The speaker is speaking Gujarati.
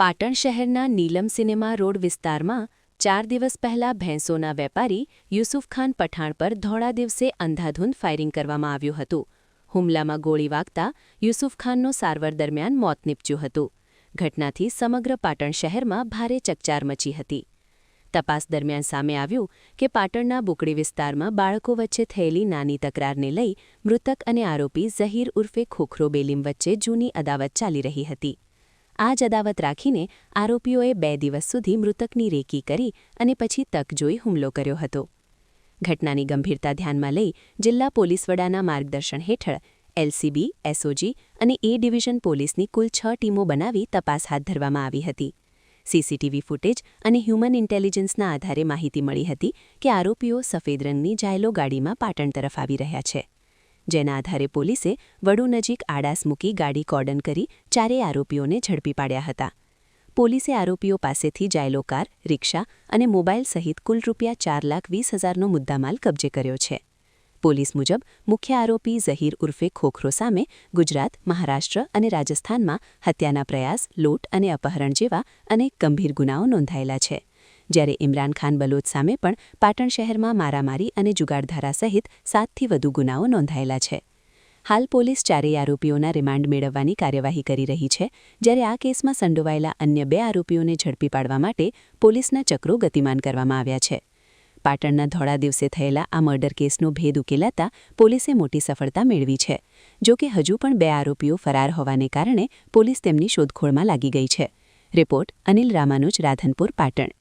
પાટણ શહેરના નીલમ સિનેમા રોડ વિસ્તારમાં 4 દિવસ પહેલા ભેંસોના વેપારી યુસુફખાન પઠાણ પર ધોળા દિવસે અંધાધૂંધ ફાયરિંગ કરવામાં આવ્યું હતું. હુમલામાં ગોળી વાગતા યુસુફખાનનું સારવાર દરમિયાન મોત નીપજ્યું હતું. ઘટનાથી સમગ્ર પાટણ શહેરમાં ભારે ચકચાર મચી હતી. તપાસ દરમિયાન સામે આવ્યું કે પાટણના બુકડી વિસ્તારમાં બાળકો વચ્ચે થયેલી નાની તકરારને લઈ મૃતક અને આરોપી ઝહીર ઉર્ફે ખોખરો બેલીમ વચ્ચે જૂની અદાવત ચાલી રહી હતી. આ જ અદાવત રાખીને આરોપીઓએ 2 દિવસ સુધી મૃતકની રેકી કરી અને પછી તક જોઈ હુમલો કર્યો હતો. ઘટનાની ગંભીરતા ધ્યાનમાં લઈ જિલ્લા પોલીસ વડાના માર્ગદર્શન હેઠળ એલસીબી, એસઓજી અને એ ડિવિઝન પોલીસની કુલ 6 ટીમો બનાવી તપાસ હાથ ધરવામાં આવી હતી. સીસીટીવી ફૂટેજ અને હ્યુમન ઇન્ટેલિજન્સના આધારે માહિતી મળી હતી કે આરોપીઓ સફેદ રંગની જાયલો ગાડીમાં પાટણ તરફ આવી રહ્યા છે. જેના આધારે પોલીસે વડુ નજીક આડાસ મૂકી ગાડી કોર્ડન કરી 4 આરોપીઓને ઝડપી પાડ્યા હતા. પોલીસે આરોપીઓ પાસેથી જાયલો કાર, રિક્ષા અને મોબાઈલ સહિત કુલ ₹4,20,000નો મુદ્દામાલ કબજે કર્યો છે. પોલીસ મુજબ મુખ્ય આરોપી ઝહીર ઉર્ફે ખોખરો સામે ગુજરાત, મહારાષ્ટ્ર અને રાજસ્થાનમાં હત્યાના પ્રયાસ, લૂંટ અને અપહરણ જેવા અનેક ગંભીર ગુનાઓ નોંધાયેલા છે. જ્યારે ઇમરાન ખાન બલોચ સામે પણ પાટણ શહેરમાં મારામારી અને જુગારધારા સહિત 7થી વધુ ગુનાઓ નોંધાયેલા છે. હાલ પોલીસ 4 આરોપીઓના રિમાન્ડ મેળવવાની કાર્યવાહી કરી રહી છે, જ્યારે આ કેસમાં સંડોવાયેલા અન્ય 2 આરોપીઓને ઝડપી પાડવા માટે પોલીસના ચક્રો ગતિમાન કરવામાં આવ્યા છે. પાટણના ધોળા દિવસે થયેલા આ મર્ડર કેસનો ભેદ ઉકેલાતા પોલીસે મોટી સફળતા મેળવી છે. જોકે હજુ પણ 2 આરોપીઓ ફરાર હોવાને કારણે પોલીસ તેમની શોધખોળમાં લાગી ગઈ છે. રિપોર્ટ અનિલ રામાનુજ, રાધનપુર, પાટણ.